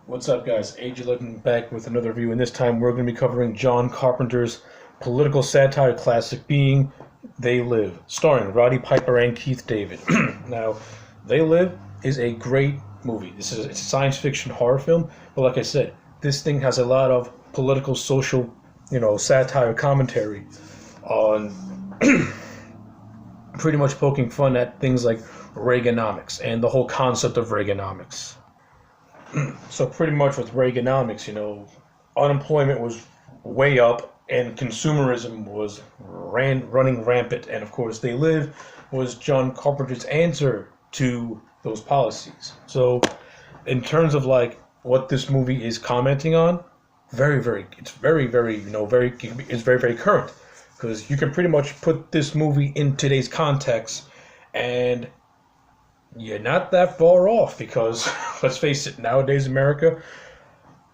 What's up, guys? AJ11 back with another review, and this time we're going to be covering John Carpenter's political satire classic, being They Live, starring Roddy Piper and Keith David. Now, They Live is a great movie. It's a science fiction horror film, but like I said, this thing has a lot of political, social, satire commentary on pretty much poking fun at things like Reaganomics and the whole concept of Reaganomics. So pretty much with Reaganomics, unemployment was way up and consumerism was running rampant. And of course, They Live was John Carpenter's answer to those policies. So in terms of like what this movie is commenting on, it's very, very current, because you can pretty much put this movie in today's context and you're not that far off, because let's face it, nowadays America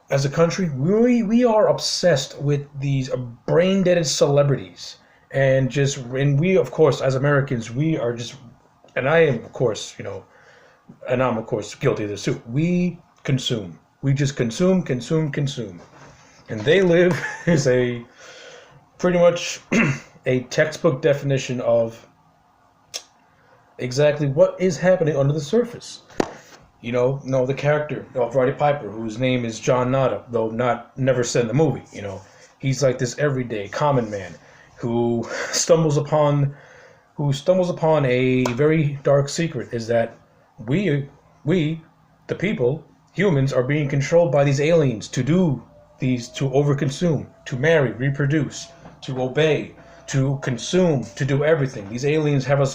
as a country, we are obsessed with these brain-dead celebrities, and we, of course, as Americans, we are just, and I am, of course, and I'm of course guilty of this too. We just consume, and They Live is a pretty much a textbook definition of exactly what is happening under the surface. The character of Roddy Piper, whose name is John Nada, though never said in the movie. He's like this everyday common man who stumbles upon a very dark secret, is that we the people, humans, are being controlled by these aliens to overconsume, to marry, reproduce, to obey, to consume, to do everything. These aliens have us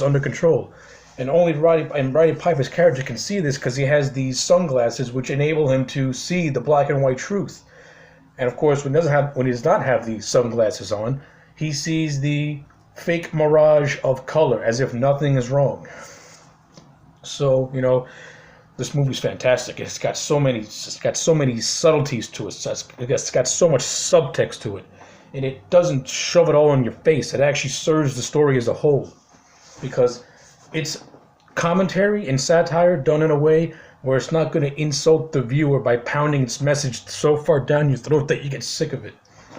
under control, and only Roddy Piper's character can see this, because he has these sunglasses which enable him to see the black and white truth. And of course, when he does not have these sunglasses on, he sees the fake mirage of color, as if nothing is wrong. So this movie's fantastic. It's got so many subtleties to it. It's got so much subtext to it. And it doesn't shove it all in your face. It actually serves the story as a whole, because it's commentary and satire done in a way where it's not going to insult the viewer by pounding its message so far down your throat that you get sick of it,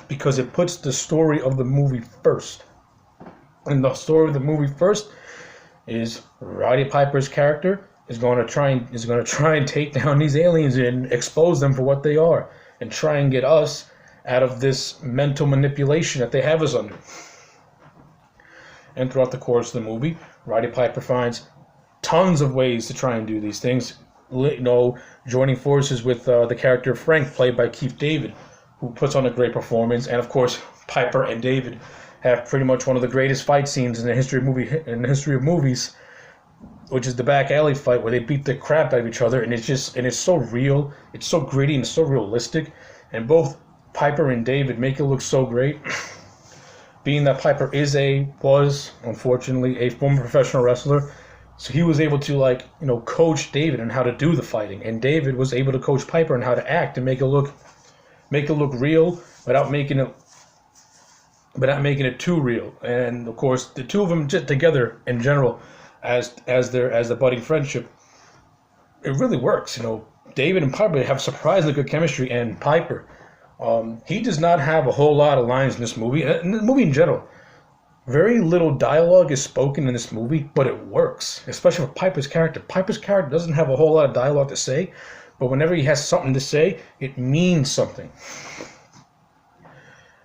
because it puts the story of the movie first. And the story of the movie first is Roddy Piper's character is going to try and take down these aliens and expose them for what they are, and try and get us out of this mental manipulation that they have us under. And throughout the course of the movie, Roddy Piper finds tons of ways to try and do these things, joining forces with the character Frank, played by Keith David, who puts on a great performance. And of course, Piper and David have pretty much one of the greatest fight scenes in the history of movies, which is the back alley fight where they beat the crap out of each other, and it's so real, it's so gritty and so realistic, and both Piper and David make it look so great. Being that Piper was unfortunately a former professional wrestler, so he was able to coach David on how to do the fighting, and David was able to coach Piper on how to act and make it look real without making it too real. And of course, the two of them together in general, as the budding friendship, it really works. David and Piper have surprisingly good chemistry, and Piper, he does not have a whole lot of lines in this movie. In the movie in general, very little dialogue is spoken in this movie, but it works, especially for Piper's character. Piper's character doesn't have a whole lot of dialogue to say, but whenever he has something to say, it means something.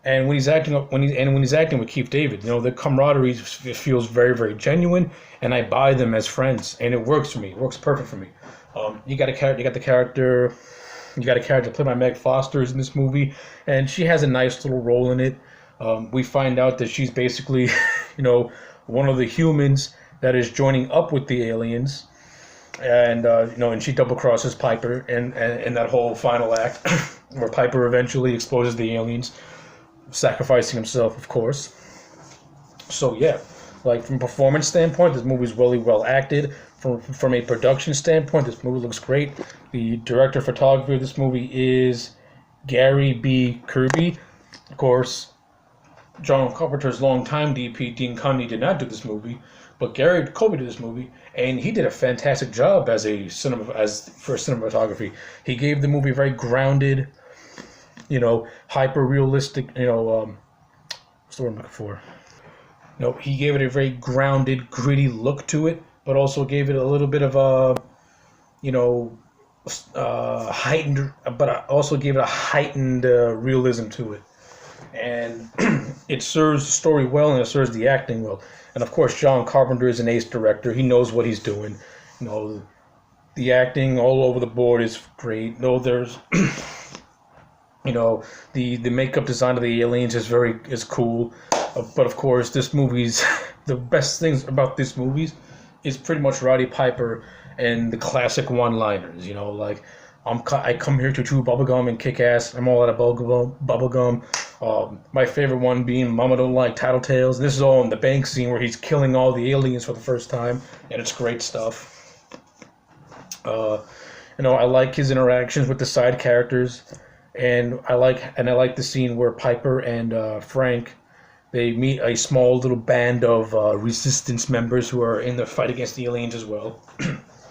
And when he's acting with Keith David, the camaraderie feels very, very genuine, and I buy them as friends, and it works for me. It works perfect for me. You got a character played by Meg Foster in this movie, and she has a nice little role in it. We find out that she's basically, one of the humans that is joining up with the aliens, and and she double crosses Piper in that whole final act, where Piper eventually exposes the aliens, sacrificing himself, of course. So yeah, from a performance standpoint, this movie is really well acted. From a production standpoint, this movie looks great. The director of photography of this movie is Gary B. Kirby. Of course, John Carpenter's longtime DP, Dean Cundey, did not do this movie, But Gary Kobe did this movie, and he did a fantastic job for cinematography. He gave the movie a very grounded, hyper realistic, what's the word I'm looking for? No, he gave it a very grounded, gritty look to it, but also gave it a little bit of a, heightened, but also gave it a heightened realism to it. And it serves the story well, and it serves the acting well. And of course, John Carpenter is an ace director. He knows what he's doing. The acting all over the board is great. There's, the makeup design of the aliens is cool. But of course, this movie's the best things about this movie is pretty much Roddy Piper and the classic one-liners. I come here to chew bubblegum and kick ass. I'm all out of bubblegum. My favorite one being Mama Don't Like Tattletales. This is all in the bank scene where he's killing all the aliens for the first time, and it's great stuff. I like his interactions with the side characters, and I like the scene where Piper and Frank, they meet a small little band of resistance members who are in the fight against the aliens as well.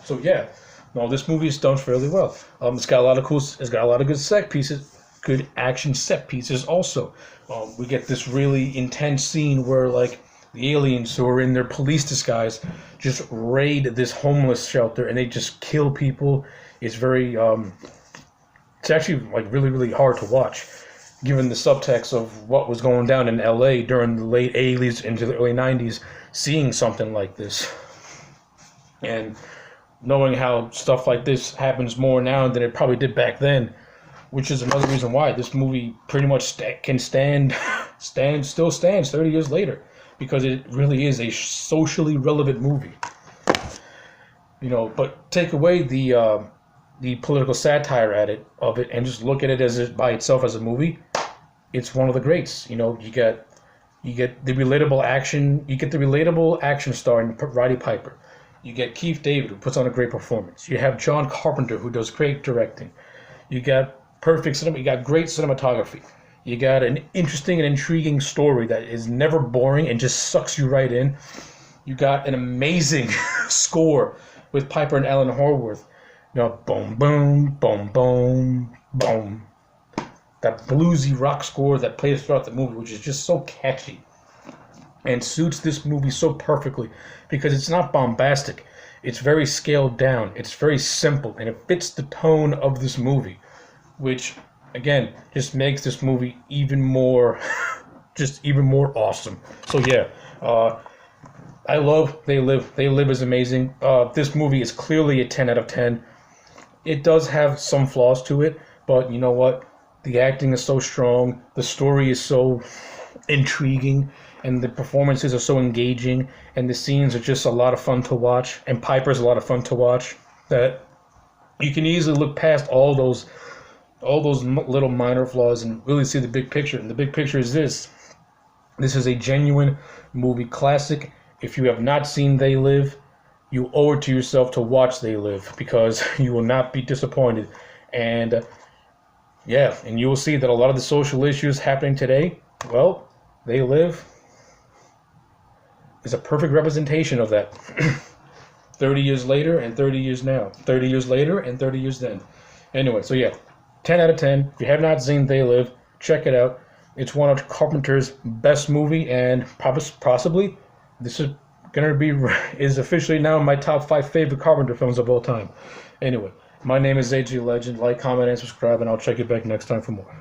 So yeah. No, this movie is done fairly well. It's got a lot of good set pieces, good action set pieces also. We get this really intense scene where the aliens who are in their police disguise just raid this homeless shelter and they just kill people. It's very it's actually really, really hard to watch, given the subtext of what was going down in LA during the late 80s into the early 90s, seeing something like this. And knowing how stuff like this happens more now than it probably did back then, which is another reason why this movie pretty much still stands 30 years later, because it really is a socially relevant movie. But take away the political satire of it and just look at it by itself as a movie, it's one of the greats. You get the relatable action. You get the relatable action star in Roddy Piper. You get Keith David, who puts on a great performance. You have John Carpenter, who does great directing. You got perfect cinema. You got great cinematography. You got an interesting and intriguing story that is never boring and just sucks you right in. You got an amazing score with Piper and Alan Horwath. Boom, boom, boom, boom, boom. That bluesy rock score that plays throughout the movie, which is just so catchy and suits this movie so perfectly, because it's not bombastic. It's very scaled down. It's very simple, and it fits the tone of this movie, which, again, just makes this movie even more awesome. So yeah, I love They Live. They Live is amazing. This movie is clearly a 10 out of 10. It does have some flaws to it, but you know what? The acting is so strong. The story is so intriguing, and the performances are so engaging, and the scenes are just a lot of fun to watch, and Piper's a lot of fun to watch, that you can easily look past all those little minor flaws and really see the big picture. And the big picture is this. This is a genuine movie classic. If you have not seen They Live, you owe it to yourself to watch They Live, because you will not be disappointed. And and you will see that a lot of the social issues happening today, well, They Live is a perfect representation of that. 30 years later and 30 years now. 30 years later and 30 years then. Anyway, so yeah, 10 out of 10. If you have not seen They Live, check it out. It's one of Carpenter's best movie, and possibly this is officially now my top 5 favorite Carpenter films of all time. Anyway, my name is AG Legend. Like, comment, and subscribe, and I'll check you back next time for more.